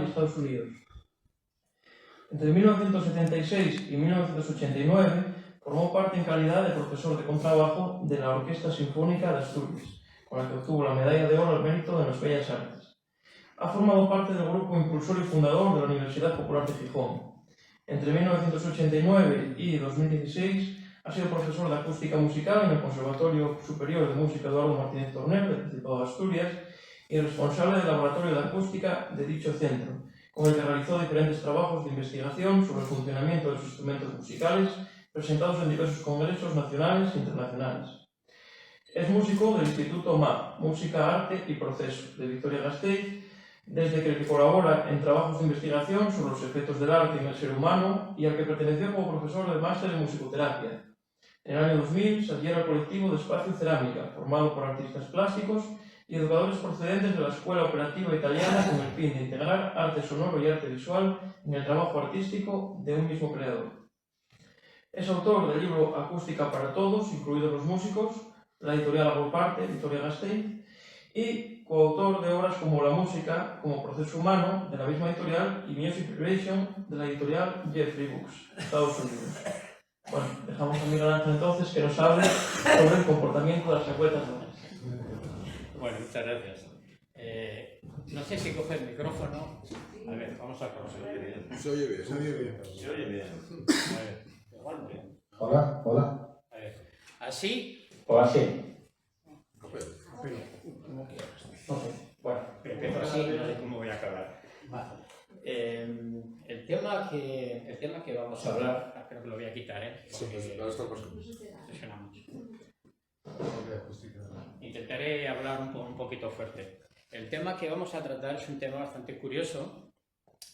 y Estados Unidos. Entre 1976 y 1989 formó parte en calidad de profesor de contrabajo de la Orquesta Sinfónica de Asturias, con la que obtuvo la Medalla de Oro al Mérito de las Bellas Artes. Ha formado parte del grupo impulsor y fundador de la Universidad Popular de Gijón. Entre 1989 y 2016 ha sido profesor de acústica musical en el Conservatorio Superior de Música Eduardo Martínez Torner del Principado de Asturias y responsable del Laboratorio de Acústica de dicho centro, con el que realizó diferentes trabajos de investigación sobre el funcionamiento de los instrumentos musicales presentados en diversos congresos nacionales e internacionales. Es músico del Instituto MA, Música, Arte y Proceso, de Vitoria-Gasteiz, desde que colabora en trabajos de investigación sobre los efectos del arte en el ser humano y al que perteneció como profesor del máster en musicoterapia. En el año 2000 se adhiera al colectivo de Espacio Cerámica, formado por artistas plásticos y educadores procedentes de la Escuela Operativa Italiana con el fin de integrar arte sonoro y arte visual en el trabajo artístico de un mismo creador. Es autor del libro Acústica para Todos, incluidos los músicos, la editorial Agroparte, Vitoria-Gasteiz, y coautor de obras como La música como proceso humano, de la misma editorial, y Music Creation, de la editorial Jeffrey Books, Estados Unidos. Bueno, dejamos a Miguel Ángel entonces que nos hable sobre el comportamiento de las lengüetas dobles. Bueno, muchas gracias. No sé si coge el micrófono. A ver, vamos a coger. Se oye bien, se oye bien. Se oye bien. A ver, igual bien. Hola, hola. A ver, ¿así? O así. Bueno, empiezo así, no sé cómo voy a acabar. El tema que vamos a hablar, creo que lo voy a quitar, porque suena mucho. Intentaré hablar un poquito fuerte. El tema que vamos a tratar es un tema bastante curioso.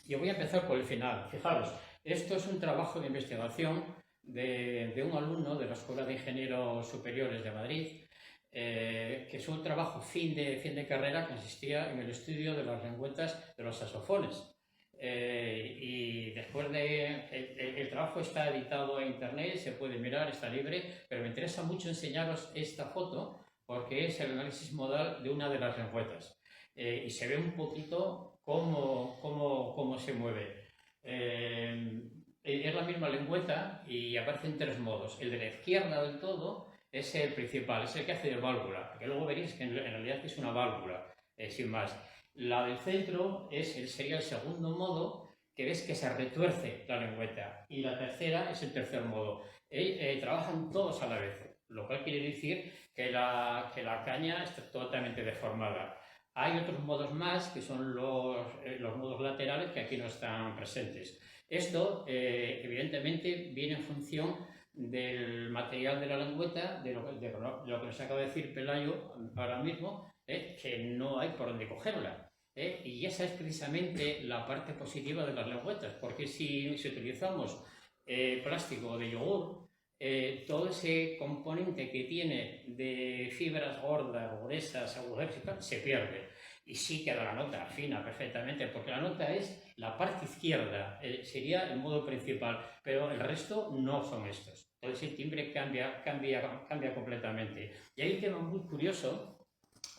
Yo voy a empezar por el final. Fijaros, esto es un trabajo de investigación de un alumno de la Escuela de Ingenieros Superiores de Madrid, que es un trabajo fin de carrera que consistía en el estudio de las lengüetas de los saxofones. Y después el trabajo está editado en internet, se puede mirar, está libre, pero me interesa mucho enseñaros esta foto porque es el análisis modal de una de las lengüetas y se ve un poquito cómo se mueve. Es la misma lengüeta y aparecen tres modos. El de la izquierda del todo es el principal, es el que hace de válvula, que luego veréis que en realidad es una válvula, sin más. La del centro sería el segundo modo, que ves que se retuerce la lengüeta, y la tercera es el tercer modo. Trabajan todos a la vez, lo cual quiere decir que la caña está totalmente deformada. Hay otros modos más, que son los modos laterales, que aquí no están presentes. Esto, evidentemente, viene en función del material de la lengüeta, de lo que nos acaba de decir Pelayo ahora mismo, que no hay por dónde cogerla. Y esa es precisamente la parte positiva de las lengüetas, porque si utilizamos plástico de yogur, todo ese componente que tiene de fibras gordas, gruesas, agujeros y tal, se pierde. Y sí queda la nota fina perfectamente, porque la nota es la parte izquierda, sería el modo principal, pero el resto no son estos. Entonces el timbre cambia completamente. Y hay un tema muy curioso,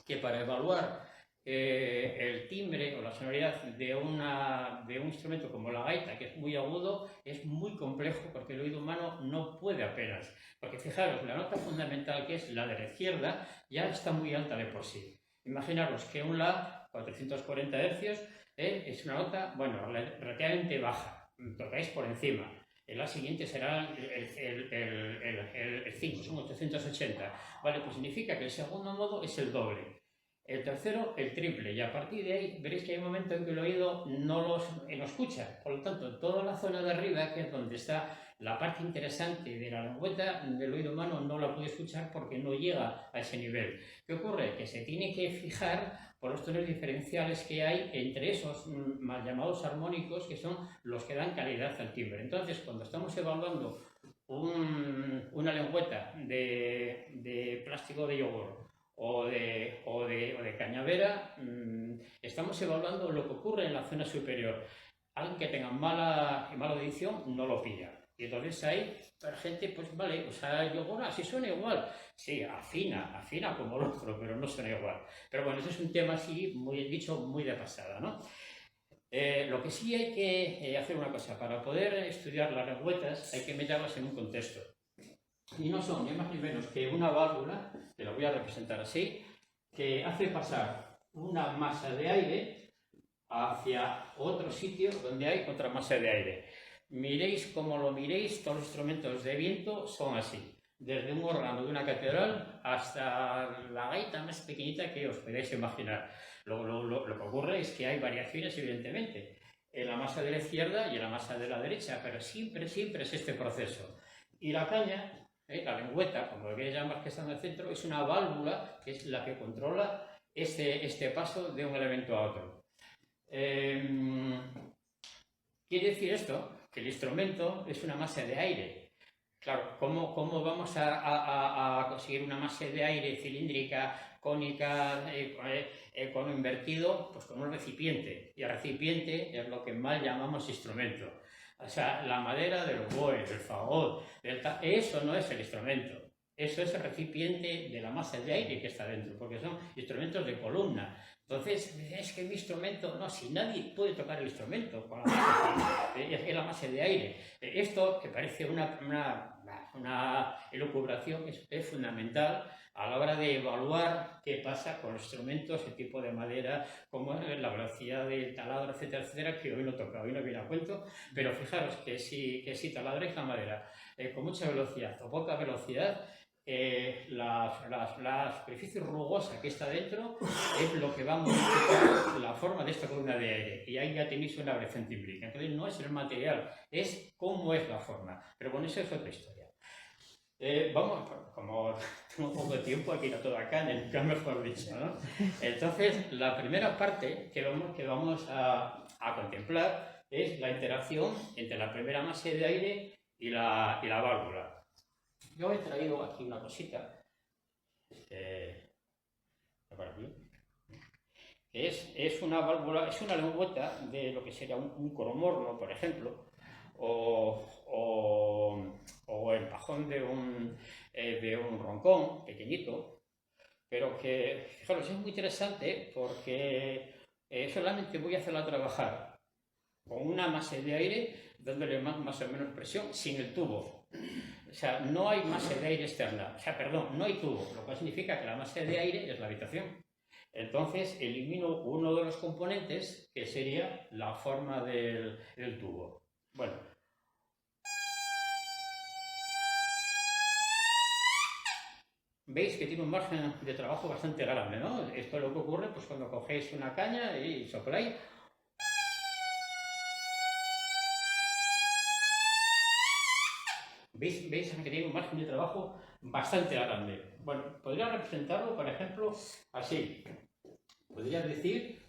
que para evaluar el timbre o la sonoridad de un instrumento como la gaita, que es muy agudo, es muy complejo porque el oído humano no puede apenas. Porque fijaros, la nota fundamental, que es la de la izquierda, ya está muy alta de por sí. Imaginaros que un La, 440 Hz, es una nota, bueno, relativamente baja, tocáis por encima. La siguiente será el 5, son 880. Vale, pues significa que el segundo modo es el doble. El tercero, el triple, y a partir de ahí veréis que hay un momento en que el oído no lo escucha. Por lo tanto, toda la zona de arriba, que es donde está la parte interesante de la lengüeta, del oído humano no la puede escuchar porque no llega a ese nivel. ¿Qué ocurre? Que se tiene que fijar por los tonos diferenciales que hay entre esos mal llamados armónicos, que son los que dan calidad al timbre. Entonces, cuando estamos evaluando una lengüeta de plástico de yogur o de cañavera, estamos evaluando lo que ocurre en la zona superior. Alguien que tenga mala audición no lo pilla. Y entonces ahí la gente, pues vale, o sea, yogur así suena igual. Sí, afina como el otro, pero no suena igual. Pero bueno, ese es un tema así, muy dicho, muy de pasada, ¿no? Lo que sí hay que hacer una cosa, para poder estudiar las lengüetas hay que meterlas en un contexto. Y no son ni más ni menos que una válvula, que lo voy a representar así, que hace pasar una masa de aire hacia otro sitio donde hay otra masa de aire. Miréis como lo miréis, todos los instrumentos de viento son así. Desde un órgano de una catedral hasta la gaita más pequeñita que os podáis imaginar. Lo que ocurre es que hay variaciones, evidentemente, en la masa de la izquierda y en la masa de la derecha, pero siempre es este proceso. Y la caña, la lengüeta, como lo queréis llamar, que está en el centro, es una válvula que es la que controla este paso de un elemento a otro. Quiere decir esto, que el instrumento es una masa de aire. Claro, ¿cómo vamos a conseguir una masa de aire cilíndrica, cónica, con un invertido? Pues con un recipiente. Y el recipiente es lo que mal llamamos instrumento. O sea, la madera del oboe, del fagot, eso no es el instrumento. Eso es el recipiente de la masa de aire que está dentro, porque son instrumentos de columna. Entonces, es que mi instrumento, no, si nadie puede tocar el instrumento con la masa, es la masa de aire. Esto, que parece una elucubración, es fundamental a la hora de evaluar qué pasa con los instrumentos, el tipo de madera, como la velocidad del taladro, etcétera, etcétera, que hoy no toca, hoy no viene a cuento, pero fijaros que si taladráis la madera con mucha velocidad o poca velocidad, la superficie rugosa que está dentro es lo que va a modificar la forma de esta columna de aire, y ahí ya tenéis una variación tímbrica. Entonces no es el material, es cómo es la forma, pero bueno, eso es otra historia. Vamos, como tengo poco tiempo, aquí no todo acá, nunca mejor dicho, ¿no? Entonces, la primera parte que vamos a contemplar es la interacción entre la primera masa de aire y la válvula. Yo he traído aquí una cosita, por aquí, que es una válvula, es una lengüeta de lo que sería un coromorno, por ejemplo, o el pajón de un roncón pequeñito, pero que, fijaros, es muy interesante porque solamente voy a hacerla trabajar con una masa de aire dándole más o menos presión sin el tubo. O sea, no hay masa de aire externa, o sea, perdón, no hay tubo, lo cual significa que la masa de aire es la habitación. Entonces elimino uno de los componentes, que sería la forma del tubo. Bueno, veis que tiene un margen de trabajo bastante grande, ¿no? Esto es lo que ocurre pues, cuando cogéis una caña y sopláis. ¿Veis que tiene un margen de trabajo bastante grande? Bueno, podría representarlo, por ejemplo, así. Podría decir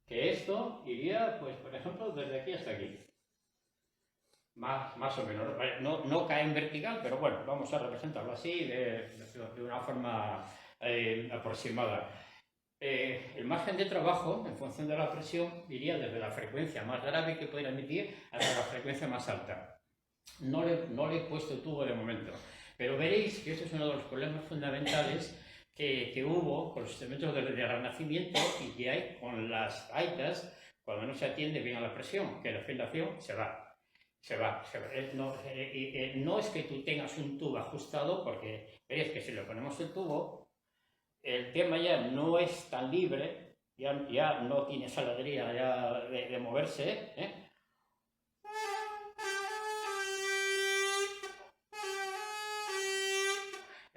que esto iría, pues, por ejemplo, desde aquí hasta aquí. Más o menos. No cae en vertical, pero bueno, vamos a representarlo así de una forma aproximada. El margen de trabajo, en función de la presión, iría desde la frecuencia más grave que puede emitir hasta la frecuencia más alta. No le he puesto tubo de momento, pero veréis que este es uno de los problemas fundamentales que hubo con los instrumentos del Renacimiento y que hay con las gaitas cuando no se atiende bien a la presión, que la afinación se va. No es que tú tengas un tubo ajustado, porque veréis que si le ponemos el tubo, el tema ya no es tan libre, ya no tiene esa alegría ya de moverse, ¿eh?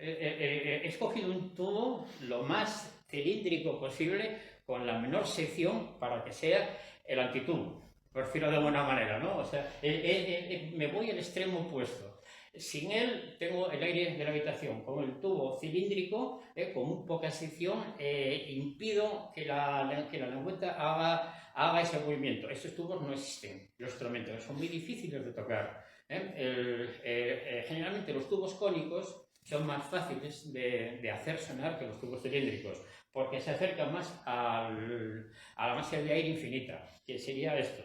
He escogido un tubo lo más cilíndrico posible, con la menor sección, para que sea el antitubo, por decirlo de alguna manera, ¿no? O sea, me voy al extremo opuesto. Sin él tengo el aire de la habitación. Con el tubo cilíndrico, con muy poca sección, impido que la lengüeta haga ese movimiento. Estos tubos no existen, los instrumentos son muy difíciles de tocar. Generalmente los tubos cónicos son más fáciles de hacer sonar que los tubos cilíndricos, porque se acercan más a la masa de aire infinita, que sería esto.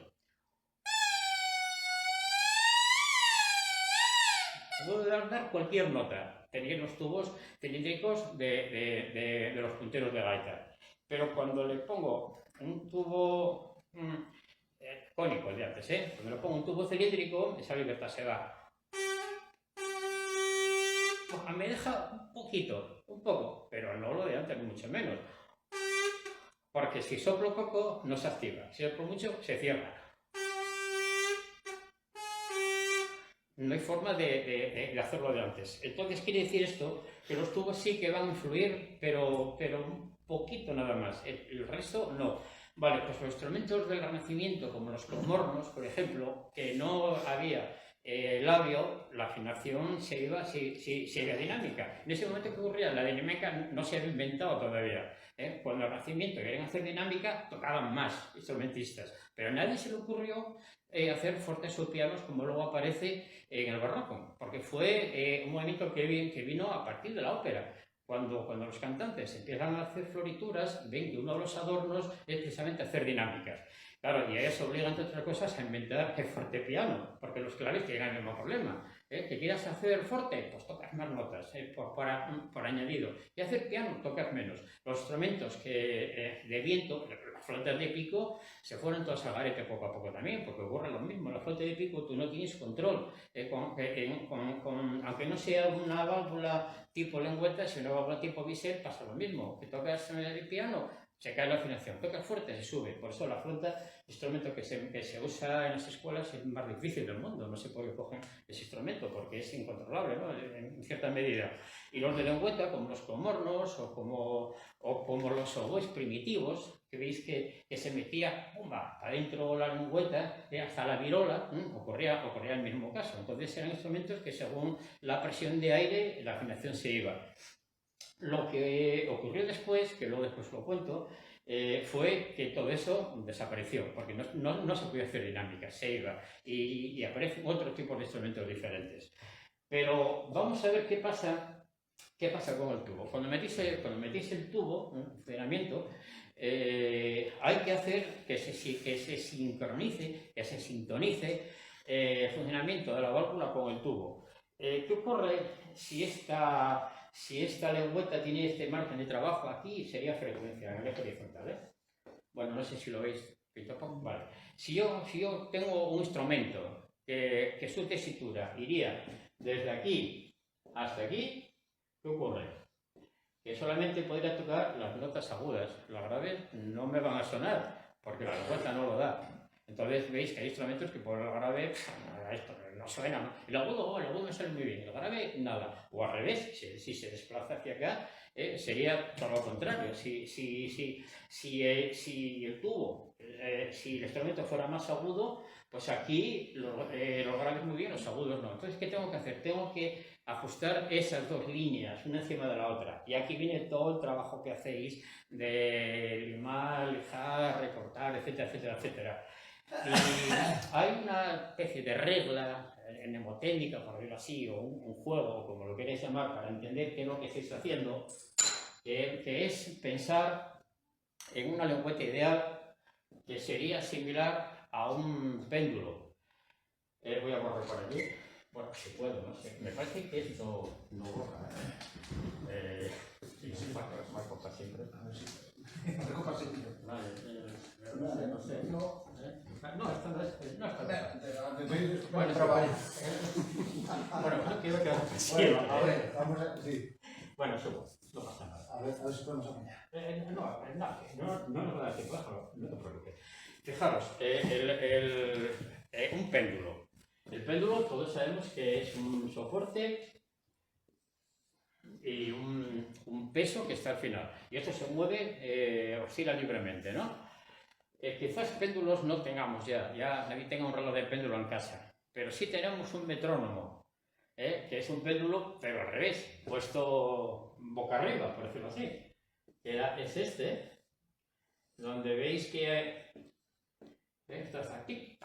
Puedo dar cualquier nota, tenéis los tubos cilíndricos de los punteros de gaita, pero cuando le pongo un tubo sinfónico, el de antes, Cuando lo pongo un tubo cilíndrico, esa libertad se va. Me deja un poquito, un poco, pero no lo de antes, ni mucho menos. Porque si soplo poco, no se activa. Si soplo mucho, se cierra. No hay forma de hacerlo de antes. Entonces quiere decir esto, que los tubos sí que van a influir, pero un poquito nada más. El resto no. Vale, pues los instrumentos del Renacimiento, como los comornos, por ejemplo, que no había labio, la afinación se iba dinámica. En ese momento que ocurría, la dinámica no se había inventado todavía. Cuando el Renacimiento querían hacer dinámica, tocaban más instrumentistas, pero a nadie se le ocurrió hacer fortes o pianos como luego aparece en el barroco, porque fue un movimiento que vino a partir de la ópera. Cuando los cantantes empiezan a hacer florituras, ven que uno de los adornos es precisamente hacer dinámicas. Claro, y a ellos obligan, entre otras cosas, a inventar el fortepiano, porque los claves tienen el mismo problema. Que quieras hacer forte, pues tocas más notas, por añadido. Y hacer piano, tocas menos. Los instrumentos de viento, las flautas de pico, se fueron todas al garete poco a poco también, porque ocurre lo mismo. La flauta de pico tú no tienes control. Aunque no sea una válvula tipo lengüeta, si una válvula tipo bisel, pasa lo mismo. Que tocas el piano, se cae la afinación, tocas fuerte, se sube. Por eso la flauta, instrumento que se usa en las escuelas, es el más difícil del mundo. No se puede coger ese instrumento porque es incontrolable, ¿no? En cierta medida. Y los de lengüeta, como los comornos o como los oboes primitivos, que veis que se metía adentro la lengüeta, hasta la virola, ocurría el mismo caso. Entonces eran instrumentos que según la presión de aire, la afinación se iba. Lo que ocurrió después, que luego después lo cuento, fue que todo eso desapareció, porque no se podía hacer dinámica, se iba, y aparecen otros tipos de instrumentos diferentes. Pero vamos a ver qué pasa con el tubo. Cuando metís el tubo en funcionamiento, hay que hacer que se sincronice, que se sintonice el funcionamiento de la válvula con el tubo. ¿Qué ocurre si esta lengüeta tiene este margen de trabajo aquí? Sería frecuencia en el eje horizontal, Bueno, no sé si lo veis. Vale. Si yo tengo un instrumento que su tesitura iría desde aquí hasta aquí, ¿qué ocurre? Que solamente podría tocar las notas agudas. Las graves no me van a sonar, porque la lengüeta no lo da. Entonces veis que hay instrumentos que por el grave esto no suena, ¿no? El agudo me sale muy bien, el grave nada. O al revés, si se desplaza hacia acá, sería todo lo contrario. Si el tubo, si el instrumento fuera más agudo, pues aquí los graves muy bien, los agudos no. Entonces, ¿qué tengo que hacer? Tengo que ajustar esas dos líneas, una encima de la otra. Y aquí viene todo el trabajo que hacéis de limar, lijar, recortar, etcétera, etcétera, etcétera. Y hay una especie de regla mnemotécnica, por decirlo así, o un juego, como lo queréis llamar, para entender qué es lo que estáis haciendo, que es pensar en una lengüeta ideal que sería similar a un péndulo. Voy a borrar por aquí. Bueno, si puedo, no sé. Me parece que esto no borra. Sí, marco para siempre. A ver si. Marco para siempre. Vale, no sé. No, esto no es. No está. Bueno, no quiero quedar bueno, a ver, vamos a. Sí. Bueno, subo. No pasa nada. A ver si podemos apañar. No nos va a dar tiempo, déjalo, no te preocupes. Fijaros, un péndulo. El péndulo, todos sabemos que es un soporte y un peso que está al final. Y esto se mueve, oscila libremente, ¿no? Quizás péndulos no tengamos ya nadie tenga un reloj de péndulo en casa, pero sí tenemos un metrónomo, que es un péndulo, pero al revés, puesto boca arriba, por decirlo así. Es este, donde veis que esto está aquí,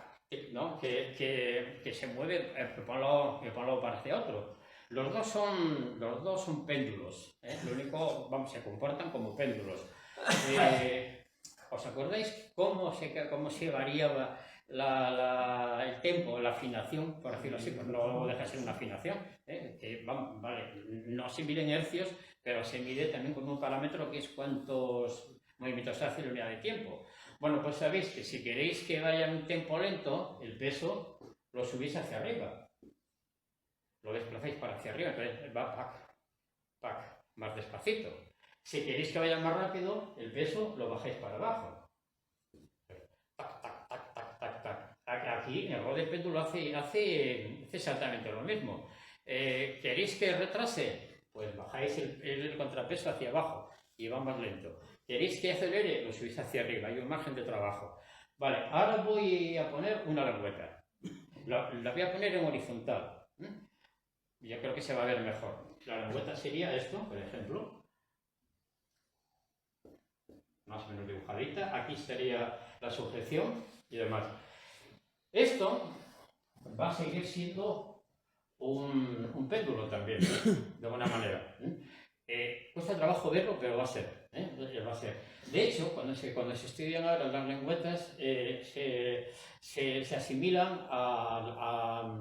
¿no? que se mueve, que ponlo para hacia otro. Los dos son péndulos, lo único, se comportan como péndulos. ¿Os acordáis cómo se variaba el tempo, la afinación, por decirlo así? Pues no deja de ser una afinación, no se mide en hercios, pero se mide también con un parámetro que es cuántos movimientos hace la unidad de tiempo. Bueno, pues sabéis que si queréis que vaya un tempo lento, el peso lo subís hacia arriba. Lo desplazáis para hacia arriba, entonces va pac, pac, más despacito. Si queréis que vaya más rápido, el peso lo bajáis para abajo. Tac, tac, tac, tac, tac, tac. Aquí el reloj del péndulo hace exactamente lo mismo. ¿Queréis que retrase? Pues bajáis el contrapeso hacia abajo y va más lento. ¿Queréis que acelere? Lo subís hacia arriba, hay un margen de trabajo. Vale, ahora voy a poner una lengüeta. La voy a poner en horizontal. Yo creo que se va a ver mejor. La lengüeta sería esto, por ejemplo. Más o menos dibujadita. Aquí estaría la sujeción y demás. Esto va a seguir siendo un péndulo también, de alguna manera. Cuesta trabajo verlo, pero va a ser. Va a ser. De hecho, cuando se estudian ahora las lengüetas, se asimilan a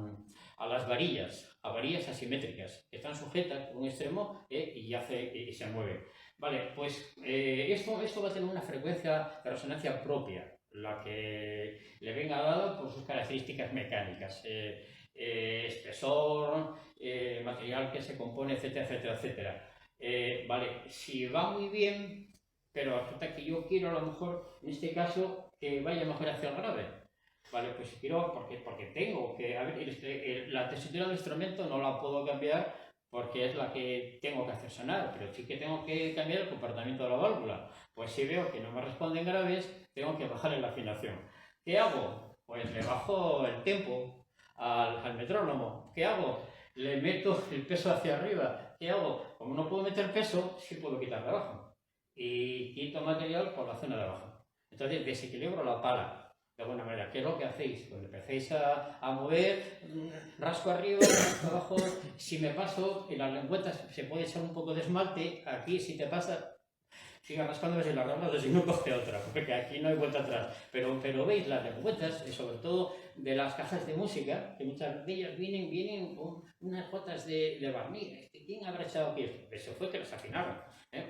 las varillas, a varillas asimétricas, que están sujetas por un extremo y se mueven. Vale, pues esto va a tener una frecuencia de resonancia propia, la que le venga dada por sus características mecánicas. Espesor, material que se compone, etcétera, etcétera, etcétera. Vale, si va muy bien, pero resulta que yo quiero a lo mejor, en este caso, que vaya mejor hacia el grave. Vale, pues quiero, porque tengo que, a ver, la tesitura del instrumento no la puedo cambiar porque es la que tengo que hacer sonar, pero sí que tengo que cambiar el comportamiento de la válvula. Pues si veo que no me responden graves, tengo que bajarle la afinación. ¿Qué hago? Pues le bajo el tempo al metrónomo. ¿Qué hago? Le meto el peso hacia arriba. ¿Qué hago? Como no puedo meter peso, sí puedo quitar de abajo. Y quito material por la zona de abajo. Entonces desequilibro la pala. De alguna manera, ¿qué es lo que hacéis? Pues empecéis a mover, rasco arriba, rasco abajo. Si me paso, en las lengüetas se puede echar un poco de esmalte. Aquí, si te pasa, siga rascándome en las ramas, si no coge otra, porque aquí no hay vuelta atrás. Pero veis, las lengüetas, sobre todo de las cajas de música, que muchas de ellas vienen con unas gotas de barniz. ¿Quién habrá echado aquí esto? Eso fue que las afinaron.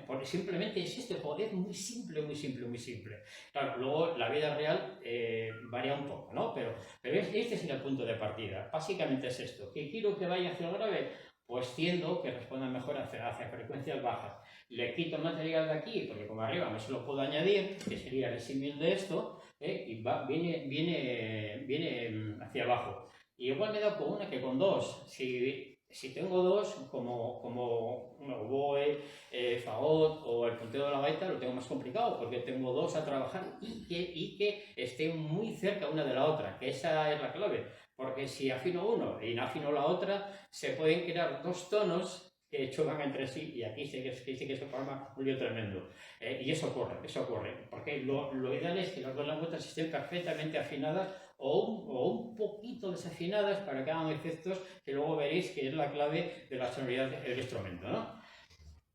Porque simplemente existe, es muy simple, muy simple, muy simple. Claro, luego la vida real varía un poco, ¿no? Pero este es el punto de partida. Básicamente es esto. ¿Que quiero que vaya hacia el grave? Pues tiendo que responda mejor hacia frecuencias bajas. Le quito material de aquí, porque como arriba me se lo puedo añadir, que sería el símil de esto, y viene hacia abajo. Y igual me da con una que con dos. Si tengo dos, como un oboe, fagot o el punteo de la gaita, lo tengo más complicado porque tengo dos a trabajar y que estén muy cerca una de la otra, que esa es la clave. Porque si afino uno y no afino la otra, se pueden crear dos tonos que chocan entre sí y aquí sí que se forma un lío tremendo. Y eso ocurre, porque lo ideal es que las dos lengüetas estén perfectamente afinadas o un poquito desafinadas para que hagan efectos que luego veréis que es la clave de la sonoridad del instrumento, ¿no?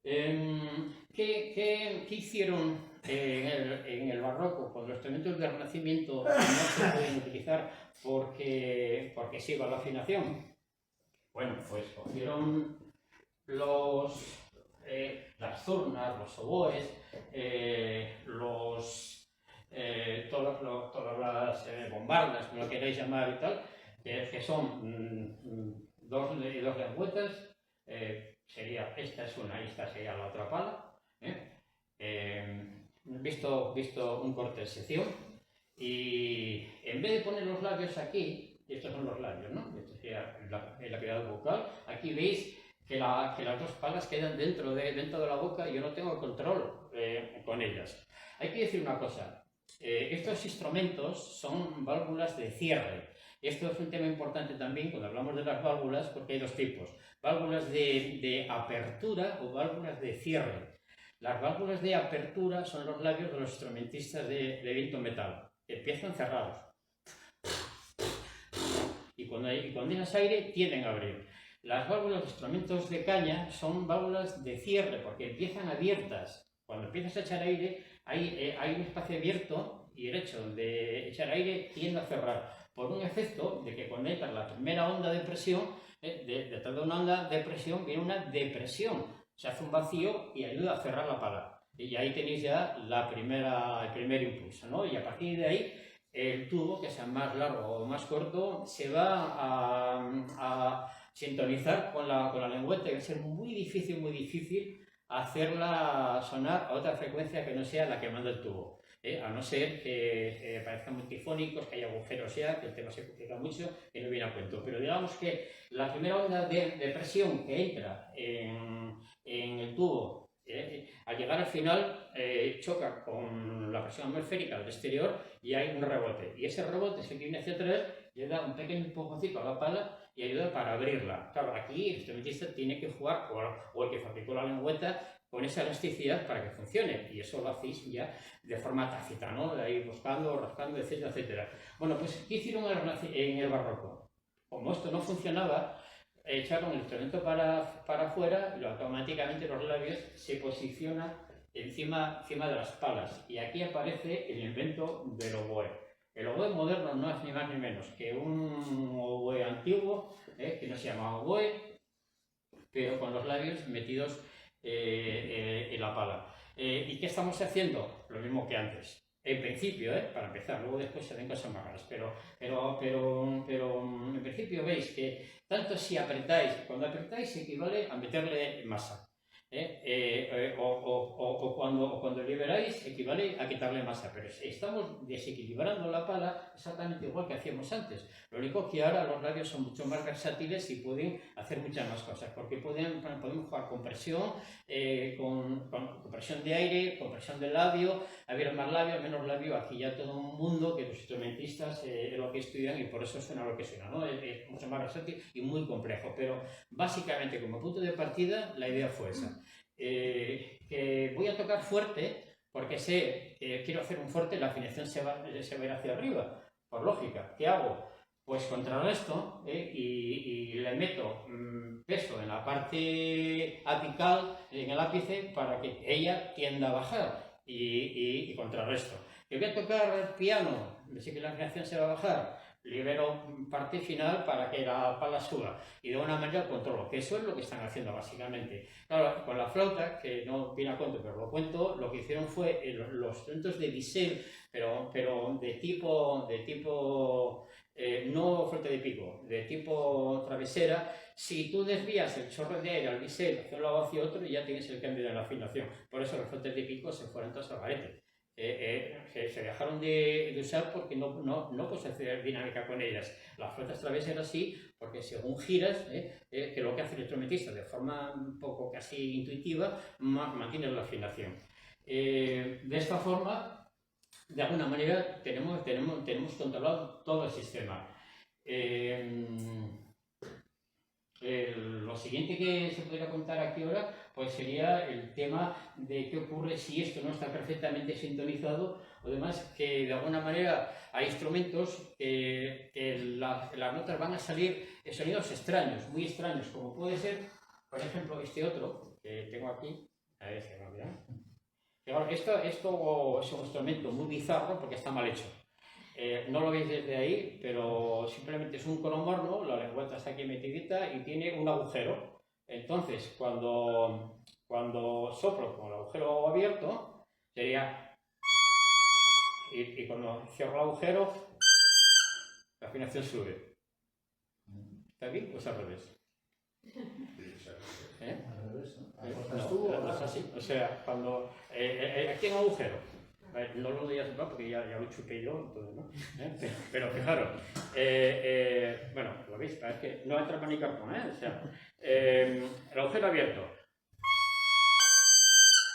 ¿Qué hicieron en el barroco cuando los instrumentos del Renacimiento no se pueden utilizar porque se iba la afinación? Bueno, pues cogieron las zurnas, los oboes, todas las bombardas, como lo queréis llamar y tal, que son dos lengüetas, esta es una y esta sería la otra pala. Visto un corte de sección y en vez de poner los labios aquí, y estos son los labios, ¿no? Esto sería la cavidad vocal, aquí veis que las dos palas quedan dentro de la boca y yo no tengo control con ellas. Hay que decir una cosa. Estos instrumentos son válvulas de cierre. Esto es un tema importante también cuando hablamos de las válvulas porque hay dos tipos. Válvulas de apertura o válvulas de cierre. Las válvulas de apertura son los labios de los instrumentistas de viento metal. Empiezan cerrados. Y cuando es aire tienden a abrir. Las válvulas de instrumentos de caña son válvulas de cierre porque empiezan abiertas. Cuando empiezas a echar aire, hay un espacio abierto y el hecho de echar aire tiende a cerrar por un efecto de que cuando entra la primera onda de presión, detrás de una onda de presión viene una depresión. Se hace un vacío y ayuda a cerrar la pala. Y ahí tenéis ya el primer impulso, ¿no? Y a partir de ahí, el tubo, que sea más largo o más corto, se va a sintonizar con la lengüeta, que va a ser muy difícil hacerla sonar a otra frecuencia que no sea la que manda el tubo. A no ser que parezcan multifónicos, que haya agujeros ya, que el tema se complica mucho y no viene a cuento. Pero digamos que la primera onda de presión que entra en el tubo, al llegar al final, choca con la presión atmosférica del exterior y hay un rebote. Y ese rebote es el que viene hacia atrás, le da un pequeño empujoncito a la pala y ayuda para abrirla. Claro, aquí el instrumentista tiene que jugar, o el que fabricó la lengüeta, con esa elasticidad para que funcione, y eso lo hacéis ya de forma tácita, ¿no? De ahí buscando, rascando, etcétera, etcétera. Bueno, pues ¿qué hicieron en el barroco? Como esto no funcionaba, echaron el instrumento para afuera y automáticamente los labios se posicionan encima de las palas, y aquí aparece el invento del oboe. El oboe moderno no es ni más ni menos que un oboe antiguo, que no se llama oboe, pero con los labios metidos en la pala. ¿Y qué estamos haciendo? Lo mismo que antes. En principio, para empezar, luego después se ven cosas más raras, pero en principio veis que tanto si apretáis, cuando apretáis equivale a meterle masa. O cuando liberáis equivale a quitarle masa, pero estamos desequilibrando la pala exactamente igual que hacíamos antes. Lo único que ahora los labios son mucho más versátiles y pueden hacer muchas más cosas, porque podemos jugar con presión, con presión de aire, con presión del labio, haber más labio, menos labio. Aquí ya todo un mundo que los instrumentistas es lo que estudian y por eso suena lo que suena, ¿no? Es mucho más versátil y muy complejo, pero básicamente como punto de partida la idea fue esa. Que voy a tocar fuerte porque sé que quiero hacer un fuerte, la afinación se va a ir hacia arriba, por lógica. ¿Qué hago? Pues contrarresto y le meto peso en la parte apical, en el ápice, para que ella tienda a bajar y contrarresto. Que voy a tocar piano, sé que la afinación se va a bajar, libero parte final para que la pala suba y de una manera controlo, que eso es lo que están haciendo básicamente. Claro, con la flauta, que no viene a cuento, pero lo cuento, lo que hicieron fue los instrumentos de bisel, pero de tipo no flauta de pico, de tipo travesera. Si tú desvías el chorro de aire al bisel hacia un lado o hacia otro, ya tienes el cambio de la afinación. Por eso los flautas de pico se fueron todas al garete. Se dejaron de usar porque no puedes hacer dinámica con ellas. Las flautas traveseras sí, porque según giras, que lo que hace el instrumentista de forma un poco casi intuitiva, mantiene la afinación. De esta forma, de alguna manera, tenemos controlado todo el sistema. Lo siguiente que se podría contar aquí ahora pues sería el tema de qué ocurre si esto no está perfectamente sintonizado, o demás, que de alguna manera hay instrumentos que las notas van a salir en sonidos extraños, muy extraños, como puede ser, por ejemplo, este otro que tengo aquí. A ver si me olvidan. Esto es un instrumento muy bizarro porque está mal hecho. No lo veis desde ahí, pero simplemente es un colomborno, la lengüeta está aquí metidita y tiene un agujero. Entonces, cuando soplo con el agujero abierto, sería... Y cuando cierro el agujero, la afinación sube. ¿Está aquí? Pues al revés. Al revés, ¿no? No, es así. O sea, cuando... aquí hay un agujero. No lo voy a soplar porque ya lo chupé yo, entonces, ¿no? Pero fijaros, bueno, lo veis, es que no entra para ni cartón, O sea, el agujero abierto.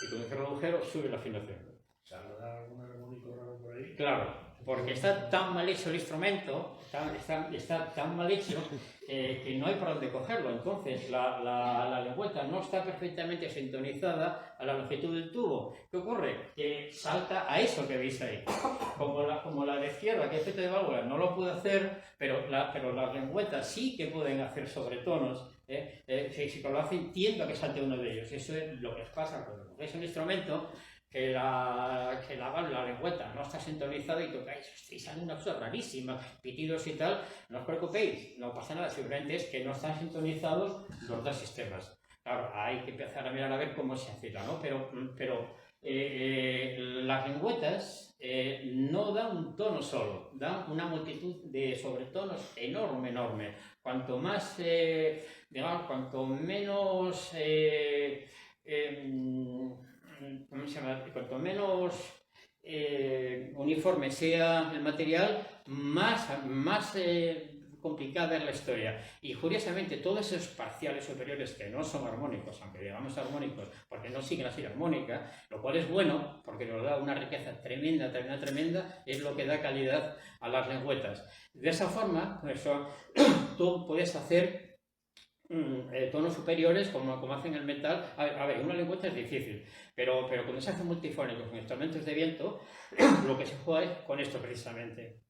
Y cuando cierro el agujero, sube la afinación. O sea, ¿no da algún armónico raro por ahí? Claro, porque está tan mal hecho el instrumento, está tan mal hecho que no hay por dónde cogerlo. Entonces, la lengüeta no está perfectamente sintonizada a la longitud del tubo. ¿Qué ocurre? Que salta a eso que veis ahí. Como la de izquierda, que es efecto de válvula, no lo puede hacer, pero las lengüetas sí que pueden hacer sobretonos. Si lo hacen, tiendo a que salte uno de ellos. Eso es lo que os pasa cuando cogéis un instrumento que la lengüeta no está sintonizada y tocáis y salen una cosa rarísima, pitidos y tal. No os preocupéis, no pasa nada, simplemente es que no están sintonizados los dos sistemas. Claro, hay que empezar a mirar a ver cómo se hace, ¿no? Pero las lengüetas no dan un tono solo, dan una multitud de sobretonos enorme. Cuanto más, digamos, cuanto menos, ¿cómo se llama? Cuanto menos uniforme sea el material, más complicada es la historia. Y curiosamente, todos esos parciales superiores que no son armónicos, aunque digamos armónicos, porque no siguen la serie armónica, lo cual es bueno, porque nos da una riqueza tremenda, es lo que da calidad a las lengüetas. De esa forma, tú puedes hacer tonos superiores como hacen el metal. A ver, una lengüeta es difícil, pero cuando se hace multifónico con instrumentos de viento, lo que se juega es con esto precisamente.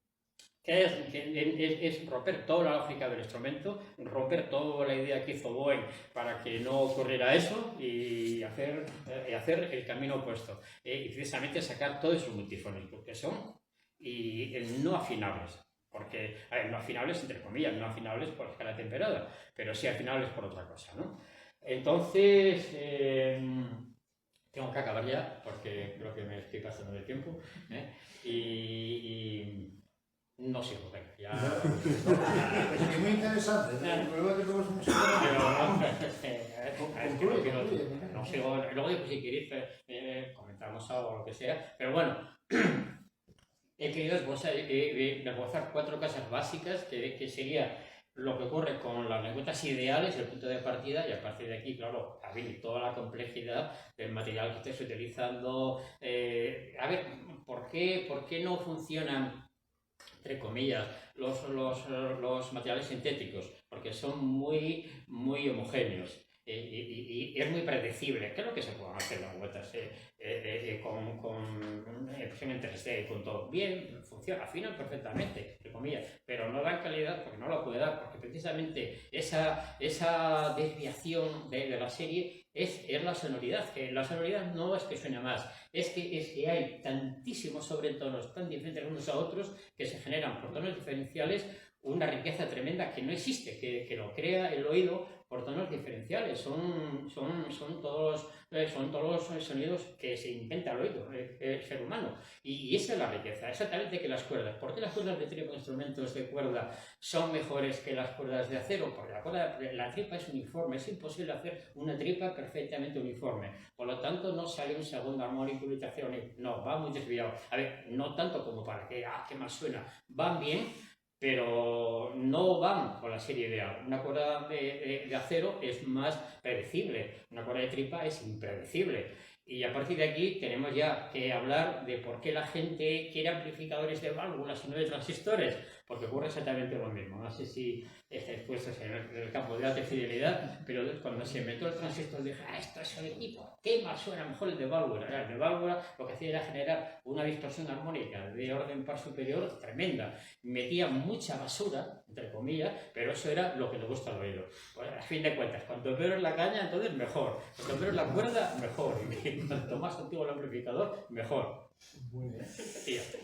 Que es romper toda la lógica del instrumento, romper toda la idea que hizo Boeing para que no ocurriera eso y hacer el camino opuesto. Y precisamente sacar todos esos multifónicos que son no afinables. Porque, a ver, no afinables entre comillas, no afinables por escala temperada, pero sí afinables por otra cosa, ¿no? Entonces, tengo que acabar ya porque creo que me estoy pasando del tiempo, y no sigo, venga, ya... Es muy interesante, ¿no? El problema es que tenemos mucho no sigo, luego si queréis comentamos algo o lo que sea, pero bueno, he querido esbozar 4 cosas básicas que sería lo que ocurre con las lengüetas ideales, el punto de partida, y a partir de aquí, claro, toda la complejidad del material que estés utilizando. A ver, ¿por qué no funcionan, entre comillas, los materiales sintéticos? Porque son muy homogéneos. Y es muy predecible. ¿Qué es lo que se pueden hacer las lengüetas con impresión en 3D, con todo? Bien, funciona, afinan perfectamente, entre comillas, pero no dan calidad porque no la puede dar, porque precisamente esa desviación de la serie es la sonoridad. Que la sonoridad no es que suene más, es que hay tantísimos sobretonos tan diferentes unos a otros que se generan por tonos diferenciales una riqueza tremenda que no existe, que lo crea el oído por tonos diferenciales. Son todos los sonidos que se inventa el oído, el ser humano. Y esa es la riqueza, exactamente que las cuerdas. ¿Por qué las cuerdas de tripa, instrumentos de cuerda, son mejores que las cuerdas de acero? Porque la tripa es uniforme, es imposible hacer una tripa perfectamente uniforme. Por lo tanto, no sale un segundo armónico y tercero, no, va muy desviado. A ver, no tanto como para que, qué mal suena, van bien, pero no van con la serie ideal. Una cuerda de acero es más predecible, una cuerda de tripa es impredecible. Y a partir de aquí tenemos ya que hablar de por qué la gente quiere amplificadores de válvulas y no de transistores, porque ocurre exactamente lo mismo. No sé si estáis puestos en el campo de alta fidelidad, pero cuando se inventó el transistor dije, esto es un equipo, ¿qué más suena mejor el de válvula? El de válvula lo que hacía era generar una distorsión armónica de orden par superior tremenda. Metía mucha basura, entre comillas, pero eso era lo que le gusta al oído. Pues a fin de cuentas, cuanto peor es la caña, entonces mejor. Cuanto peor es la cuerda, mejor. Y cuanto más antiguo el amplificador, mejor. Muy bien. Y ya está.